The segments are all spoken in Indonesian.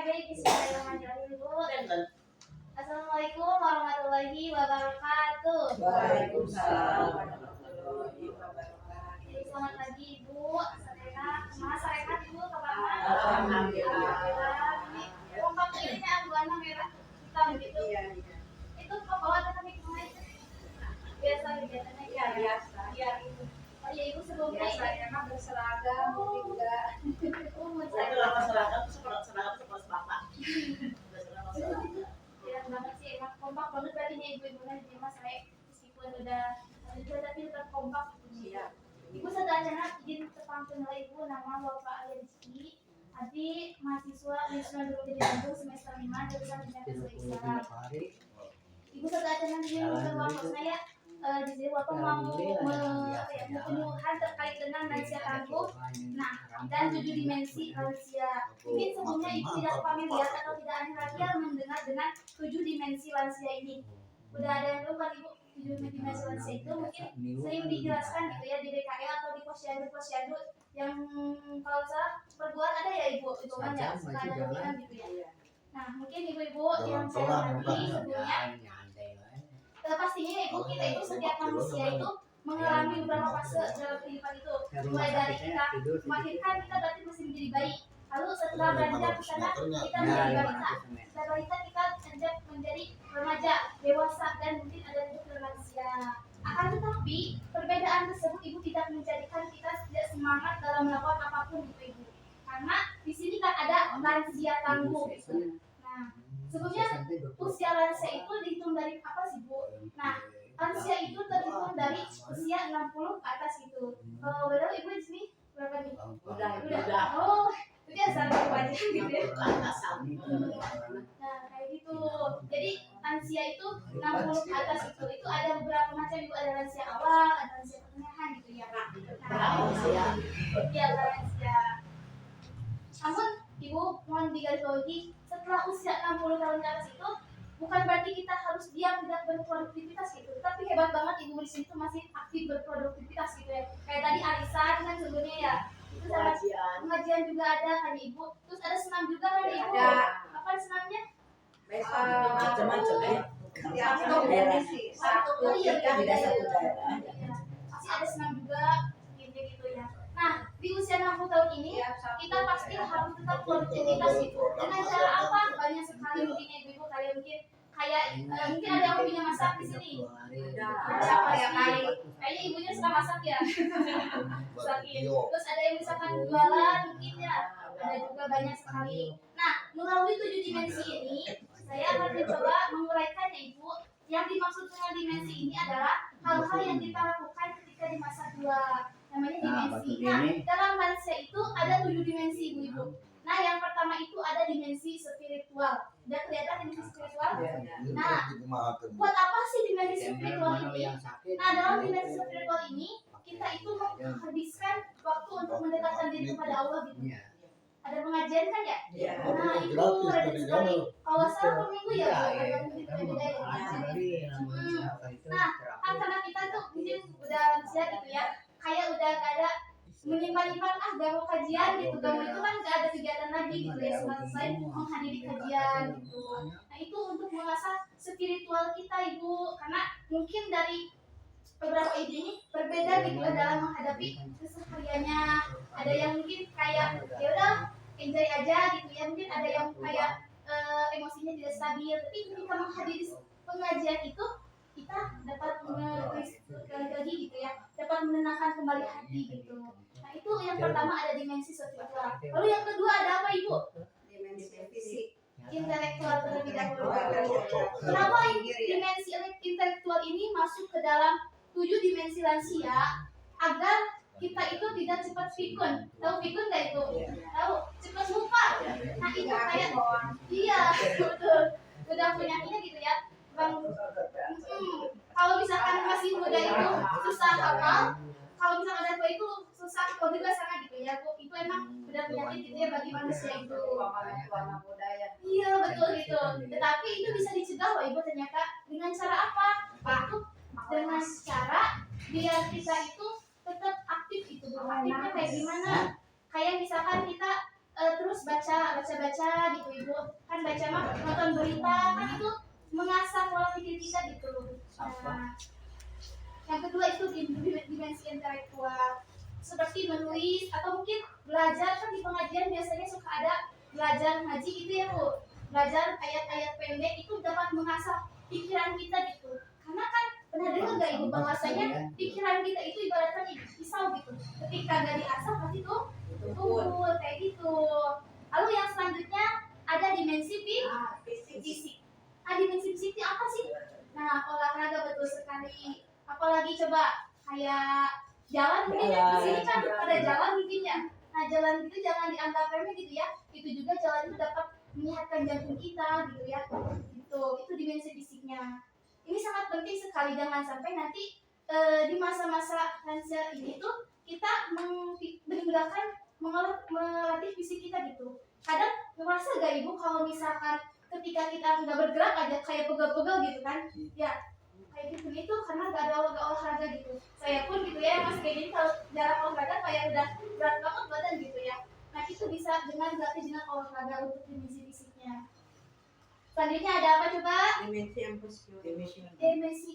baik, bismillahirrahmanirrahim, Bu. Assalamualaikum warahmatullahi wabarakatuh. Waalaikumsalam warahmatullahi wabarakatuh. Selamat pagi, Ibu. Mas sehat, Ibu? Kabarnya? Alhamdulillah. Kompak ini warna merah hitam gitu. Iya. Itu bawa tetapi kemana? Biasanya Iya biasa. Iya, Ibu. Oh iya, Ibu sebelumnya Biasanya mah berseragam, juga. Saya kalau seragam seragam seperti bapak. Keren banget sih, emang kompak banget berarti nih ibu-ibunya di rumah saya meskipun udah tapi tetap kompak gitu. Iya. Ibu sedang izin terpantun oleh Ibu nama Bapak Ali Rizky, adik mahasiswa Wisma Dulu di Bandung semester 5 jurusan Pendidikan Islam. Ibu sedang izin Bapak saya di sini Bapak mau penyuluhan terkait dengan lansia tangguh, nah dan 7 dimensi lansia. Mungkin sebelumnya Ibu tidak familiar atau tidak aneh lagi mendengar dengan 7 dimensi lansia ini. Udah ada yang tahu kan Ibu 7 dimensi lansia itu mungkin sering dijelaskan gitu ya di BKL atau di posyandu yang kalau salah perbuatan ada ya Ibu itu kan ya suka ada pilihan gitu ya. Nah mungkin ibu-ibu yang saya hormati sebelumnya pastinya Ibu kita itu setiap manusia itu mengalami beberapa fase dalam kehidupan itu. Mulai dari kita melahirkan kita berarti masih menjadi bayi. Lalu setelah beranjak ke sana kita menjadi balita. Setelah balita kita beranjak menjadi remaja, dewasa dan mungkin ada juga lansia. Akan tetapi perbedaan tersebut Ibu tidak menjadikan kita tidak semangat dalam melakukan apapun gitu Ibu. Karena di sini kan ada lansia tangguh gitu. Nah, sebelumnya usia lansia itu dihitung dari apa sih Bu? Nah, lansia itu terhitung dari usia 60 ke atas gitu. Berapa Ibu di sini berapa nih? Udah. Oh, itu biasa aja gitu ya. Nah, kayak gitu. Jadi lansia itu 60 ke atas itu ada beberapa macam Ibu, ada lansia awal, ada lansia pertengahan gitu ya. Iya, lansia. Namun Ibu mohon digarisbawahi setelah usia 60 tahun ke atas itu bukan berarti kita harus diam tidak berproduktivitas gitu, tapi hebat banget Ibu di sini tuh masih aktif berproduktivitas gitu ya. Kayak tadi arisan kan sebelumnya ya. Itu sama pengajian juga ada kan Ibu. Terus ada senam juga kan Ibu. Apa senamnya? Macam-macam ya. Satu Iya, tidak satu daerah. Pasti ada senam juga gitu ya. Nah, di usia 60 tahun ini kita pasti harus tetap produktivitas gitu. Dengan cara apa? Banyak sekali mungkin ibu-ibu kalian mungkin mungkin ada yang punya masak di sini. Siapa ya kali? Kayaknya ibunya suka masak ya. Masakin. Terus ada yang misalkan jualan mungkin ya. Ada juga banyak sekali. Nah, melalui 7 dimensi ini, saya akan mencoba menguraikannya Ibu. Yang dimaksud dengan dimensi ini adalah hal-hal yang kita lakukan ketika di masa tua. Namanya dimensi. Nah, dalam lansia itu ada 7 dimensi Ibu-ibu. Nah, yang pertama itu ada dimensi spiritual. Udah kelihatan dimensi spiritual? Nah, buat apa sih dimensi spiritual ini? Nah, dalam dimensi spiritual ini kita itu menghabiskan waktu untuk mendekatkan diri kepada Allah gitu. Ada pengajian kan ya? Nah, itu rajin sekali. Kalau salah per minggu ya, ada mungkin beda ya. Nah, kan karena kita tuh mungkin udah lansia gitu ya, kayak udah gak ada menyimpan-nyimpan gak mau kajian gitu, gak mau itu kan gak ada kegiatan lagi gitu ya selain menghadiri kajian gitu. Nah itu untuk mengasah spiritual kita Ibu, karena mungkin dari beberapa ide ini berbeda gitu ya dalam menghadapi kesehariannya. Ada yang mungkin kayak ya udah enjoy aja gitu ya, mungkin ada yang kayak emosinya tidak stabil, tapi ketika menghadiri pengajian itu kita dapat lagi gitu ya, dapat menenangkan kembali hati gitu. Nah itu yang pertama ada dimensi spiritual. Lalu yang kedua ada apa Ibu? Dimensi fisik. Intelektual terlebih dahulu. Kenapa dimensi intelektual ini masuk ke dalam 7 dimensi lansia? Agar kita itu tidak cepat pikun. Tahu pikun nggak itu? Tahu? Cepat lupa. Nah itu kayak iya betul. Udah penyakitnya gitu ya. Bang, kalau misalkan masih muda itu susah hafal, kalau misalkan ada tua itu susah hafal juga sama gitu ya. Itu emang udah penyakit gitu ya bagi manusia itu. Iya betul gitu. Tetapi itu bisa dicegah loh Ibu ternyata dengan cara apa? Itu dengan cara biar kita itu tetap aktif gitu. Aktifnya kayak gimana? Kayak misalkan kita terus baca gitu ibu. Kan baca mah nonton berita kan itu mengasah pola pikir kita gitu. Nah, yang kedua itu dimensi intelektual seperti menulis atau mungkin belajar. Kan di pengajian biasanya suka ada belajar ngaji gitu ya Bu, belajar ayat-ayat pendek itu dapat mengasah pikiran kita gitu. Karena kan pernah dengar nggak ibu bahwasanya pikiran kita itu ibaratkan pisau gitu, ketika nggak diasah pasti tuh tumpul kayak gitu. Lalu yang selanjutnya ada dimensi fisik. Nah, dimensi fisik itu apa sih? Nah, olahraga betul sekali. Apalagi coba kayak jalan mungkin ya, di sini kan ada jalan mungkin ya. Nah, jalan itu jangan dianggap remeh gitu ya. Itu juga jalan itu dapat menyehatkan jantung kita gitu ya. Itu dimensi fisiknya. Ini sangat penting sekali, jangan sampai nanti di masa-masa lansia ini tuh kita menggunakan melatih fisik kita gitu. Kadang merasa gak ibu kalau misalkan ketika kita nggak bergerak aja kayak pegel-pegel gitu kan? Ya kayak gitu itu karena gak ada olahraga gitu. Saya pun gitu ya mas kayak gini kalau jarang olahraga kayak udah berat banget badan gitu ya. Nah itu bisa dengan berarti dengan olahraga untuk dimensi fisiknya. Selanjutnya ada apa coba? Dimensi emosi.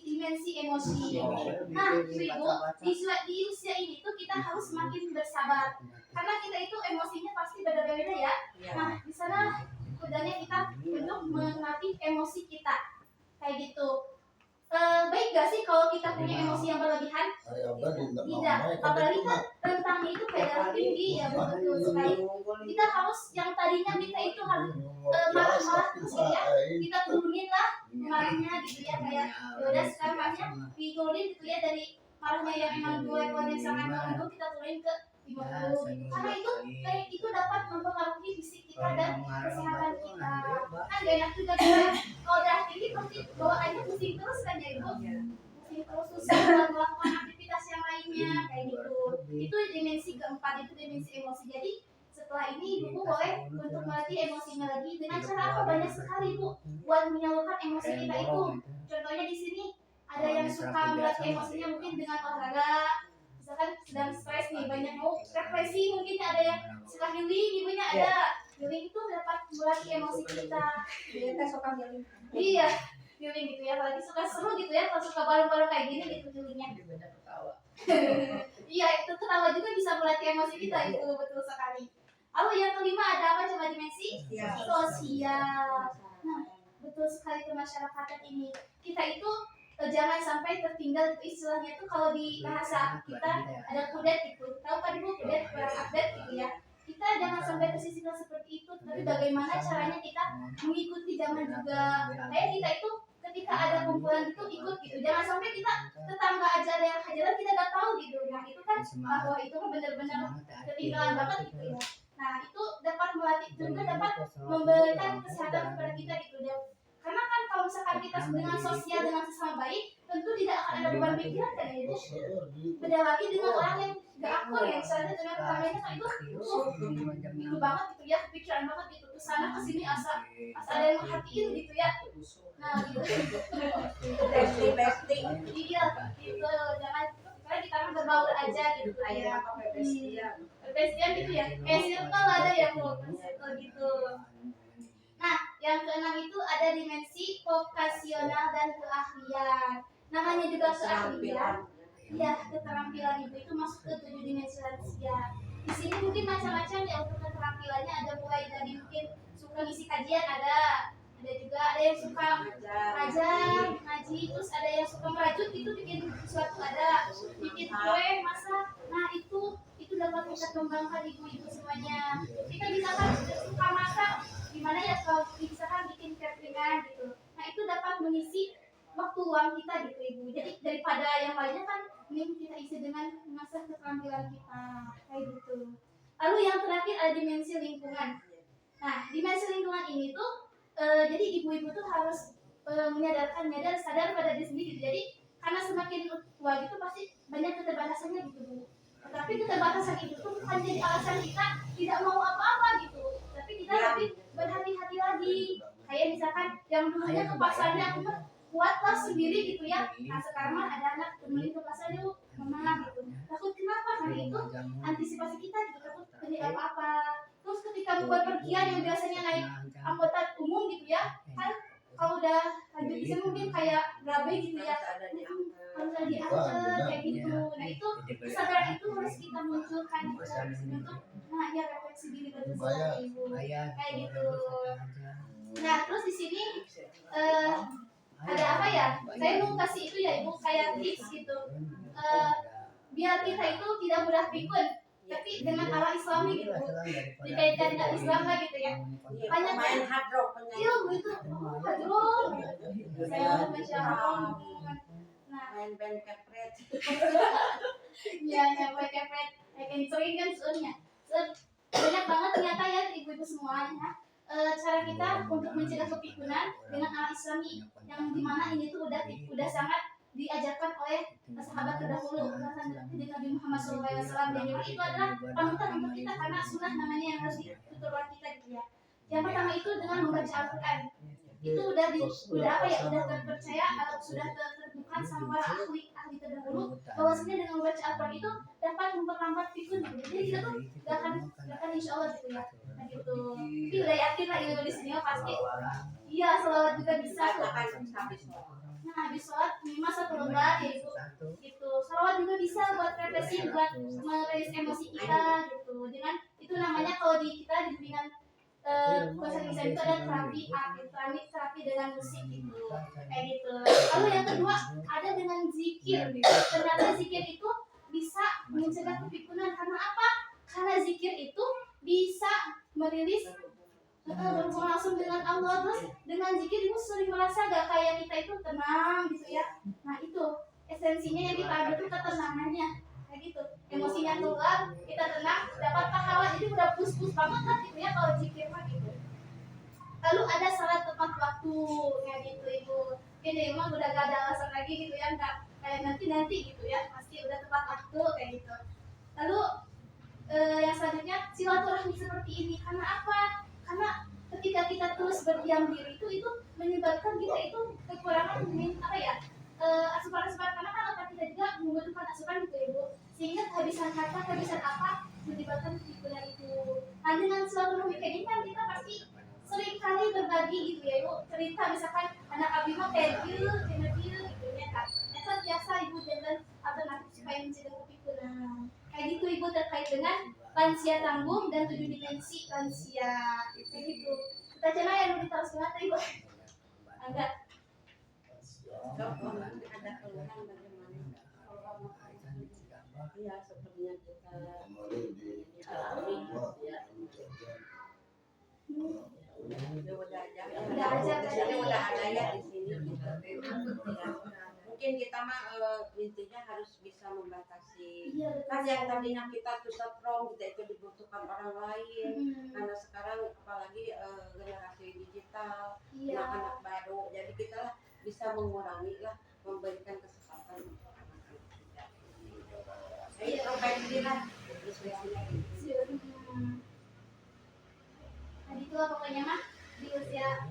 Dimensi emosi. Nah ibu di usia ini tuh kita harus semakin bersabar karena kita itu emosinya pasti beda-beda ya. Nah di sana kudanya kita untuk melatih emosi kita kayak gitu. Baik gak sih kalau kita punya emosi yang berlebihan? Tidak, apalagi kan rentangnya itu kayak darah tinggi ya betul sekali. Kita harus yang tadinya kita itu harus marah-marah terus ya, kita turunin lah marahnya gitu ya, kayak yaudah sekarang marahnya diturunin gitu ya, dari marahnya yang emang levelnya sangat rendah kita turunin ke 50 gitu. Karena itu kayak itu dapat mempengaruhi fisik kita dan kesehatan kita. Kan gak enak juga kita kalau darah tinggi pasti bawaannya pusing terus kan ya ibu, pusing terus susah buat melakukan aktivitas yang lainnya kayak gitu. Itu dimensi keempat, itu dimensi emosi. Jadi setelah ini ibu boleh untuk melatih emosinya lagi dengan cara apa? Banyak sekali bu buat menyalurkan emosi kita itu. Contohnya di sini ada yang suka melatih emosinya mungkin dengan olahraga. Misalkan sedang stres nih, banyak mau depresi, mungkin ada yang suka healing, ibunya ada healing itu dapat melatih emosi kita. Kita suka healing. Iya, healing gitu ya, apalagi suka seru gitu ya, kalau suka bareng-bareng kayak gini gitu healingnya. Iya, itu ketawa juga bisa melatih emosi kita, itu betul sekali. Lalu yang kelima ada apa coba dimensi? Sosial. Nah, betul sekali kemasyarakatan ini. Kita itu jangan sampai tertinggal, istilahnya tuh kalau di bahasa kita ada kudet gitu. Tahu kan ibu kudet, update gitu ya. Kita jangan sampai tersisihkan seperti itu, tapi bagaimana caranya kita mengikuti zaman juga. Kayak kita itu ketika ada kumpulan itu ikut gitu. Jangan sampai kita tetangga aja ada yang hajaran kita nggak tahu gitu. Nah itu kan bahwa itu kan benar-benar ketinggalan banget gitu ya. Nah itu dapat melatih juga, dapat memberikan kesehatan kepada kita gitu. Karena kan kalau misalkan kita dengan sosial dengan sesama baik, tentu tidak akan ada beban pikiran kan ya ibu. Beda lagi dengan orang yang gak akur ya, misalnya dengan tetangganya kan itu banget gitu ya, pikiran banget gitu, kesana kesini asa ada yang merhatiin gitu ya. Nah gitu. Bestie. Iya gitu, jangan karena kita kan berbaur aja gitu Ayah ya. apa bestian. Bestian gitu ya, kayak circle ada ya bu, circle gitu. Nah, yang keenam itu ada dimensi vokasional dan keahlian. Namanya juga keahlian. Ya, keterampilan itu masuk ke 7 dimensi lansia. Di sini mungkin macam-macam ya untuk keterampilannya, ada mulai dari mungkin suka ngisi kajian ada juga ada yang suka ngajar, ngaji, terus ada yang suka merajut itu bikin sesuatu, ada bikin kue, masak. Nah, itu dapat kita kembangkan ibu-ibu semuanya. Kita bisa kan suka masak, gimana ya kalau misalkan bikin cateringan gitu. Nah itu dapat mengisi waktu luang kita gitu ibu. Jadi daripada yang lainnya kan ini kita isi dengan mengasah keterampilan kita kayak gitu. Lalu yang terakhir ada dimensi lingkungan. Nah dimensi lingkungan ini tuh jadi ibu-ibu tuh harus sadar pada diri sendiri. Jadi karena semakin tua gitu pasti banyak keterbatasannya gitu bu. Tapi keterbatasan itu tuh bukan jadi alasan kita tidak mau apa-apa gitu. Tapi kita lebih berhati-hati lagi. Kayak misalkan yang dulunya ke pasarnya kuatlah sendiri gitu ya. Nah sekarang mah ada anak temenin ke pasar yuk, mama gitu. Takut kenapa? Karena itu antisipasi kita gitu, takut terjadi apa-apa. Terus ketika yang bepergian yang biasanya naik angkutan umum gitu ya, kan kalau udah lanjut di sini mungkin kayak berabe gitu ya, harus ada diantar kayak gitu. Nah itu kesadaran itu harus kita munculkan untuk ya refleksi diri betul sebagai ibu kayak gitu. Nah terus di sini ada apa ya? Saya mau kasih itu ya ibu kayak tips gitu. Biar kita itu tidak mudah pikun, tapi dengan arah Islami gitu, dikaitkan dengan Islam lah gitu ya. Banyak main hard rock iya begitu, aduh, saya masya Allah. Nah, main band kepret. ya nyampe kepret, kayak sering kan soalnya. Banyak banget ternyata ya ibu-ibu semuanya. Cara kita untuk mencegah kepikunan dengan arah Islami yang dimana ini tuh udah sangat diajarkan oleh sahabat terdahulu di Nabi Muhammad SAW, dan itu adalah panutan untuk kita karena sunnah namanya yang harus dituturkan kita gitu ya. Yang pertama itu dengan membaca Al-Quran, itu udah apa ya, udah terpercaya atau sudah terbuka sama para ahli terdahulu bahwasanya dengan membaca Al-Quran itu dapat memperlambat pikun gitu. Jadi kita tuh gak akan insya Allah gitu ya. Nah gitu. Tapi udah yakin lah ilmu di sini pasti. Iya, selawat juga bisa tuh. Nah habis sholat minimal 1 lembar ya ibu gitu. Salawat juga bisa buat refreshing, buat merilis emosi kita gitu. Dengan itu namanya kalau di kita di bimbingan bahasa Indonesia itu ada terapi dengan musik gitu kayak gitu. Lalu yang kedua ada dengan zikir. Ternyata zikir itu bisa mencegah kepikunan. Karena apa? Karena zikir itu bisa merilis berhubungan langsung dengan Allah. Terus dengan zikir ibu sering merasa gak kayak kita itu tenang gitu ya. Nah itu esensinya yang kita ambil itu ketenangannya kayak gitu. Emosinya keluar, kita tenang, dapat pahala. Jadi udah plus banget lah gitu ya kalau zikir mah gitu. Lalu ada salat tepat waktu kayak gitu ibu. Ini emang udah gak ada alasan lagi gitu ya, nggak kayak nanti gitu ya, pasti udah tepat waktu kayak gitu. Lalu yang selanjutnya silaturahmi seperti ini. Karena apa? Karena ketika kita terus berdiam diri itu menyebabkan kita itu kekurangan apa ya, asupan karena kan otak kita juga membutuhkan asupan gitu ya ibu, sehingga kehabisan kata, kehabisan apa menyebabkan kepikunan itu. Nah dengan silaturahmi kayak gini kan kita pasti sering kali berbagi gitu ya ibu, cerita misalkan anak abi mah kayak gitu gitu ya kan. Itu biasa ibu jalan alternatif supaya mencegah kepikunan kayak gitu ibu, terkait dengan lansia tanggung dan 7 dimensi lansia kayak gitu. Kita coba yang lebih tahu banget ibu. Enggak. Ada keluhan bagaimana? Iya, sepertinya kita alami ya. Udah ada ya di sini gitu. Mungkin kita mah intinya harus bisa membatasi. Kan yang tadinya kita tuh strong, kita itu dibutuhkan orang lain. Karena sekarang apalagi generasi digital, anak-anak baru, jadi kita bisa mengurangi lah, memberikan kesempatan untuk anak-anak kita. Jadi perbaiki diri lah. Tadi itu pokoknya mah di usia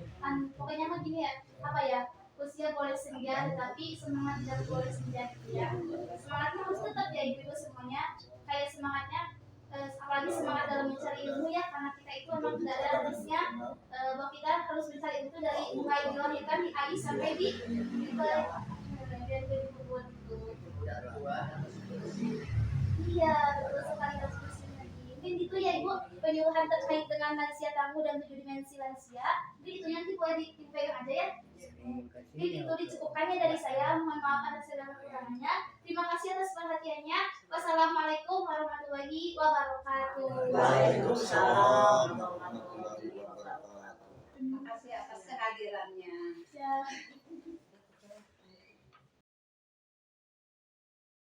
pokoknya mah gini ya, apa ya, usia boleh senja tetapi semangat tidak boleh senja gitu ya. Semangatnya harus tetap ya ibu semuanya, kayak semangatnya apalagi semangat dalam mencari ilmu ya, karena kita itu memang tidak ada habisnya, bahwa kita harus mencari ilmu dari mulai dilahirkan di AI sampai di kubur itu. Iya betul sekali, harus bersih lagi. Mungkin gitu ya ibu penyuluhan terkait dengan lansia tangguh dan 7 dimensi lansia. Jadi itu nanti boleh dipegang aja ya. Jadi itu dicukupkannya dari saya. Mohon maaf atas segala kekurangannya. Terima kasih atas perhatiannya. Wassalamualaikum warahmatullahi wabarakatuh. Waalaikumsalam warahmatullahi wabarakatuh. Terima kasih atas kehadirannya. Ya.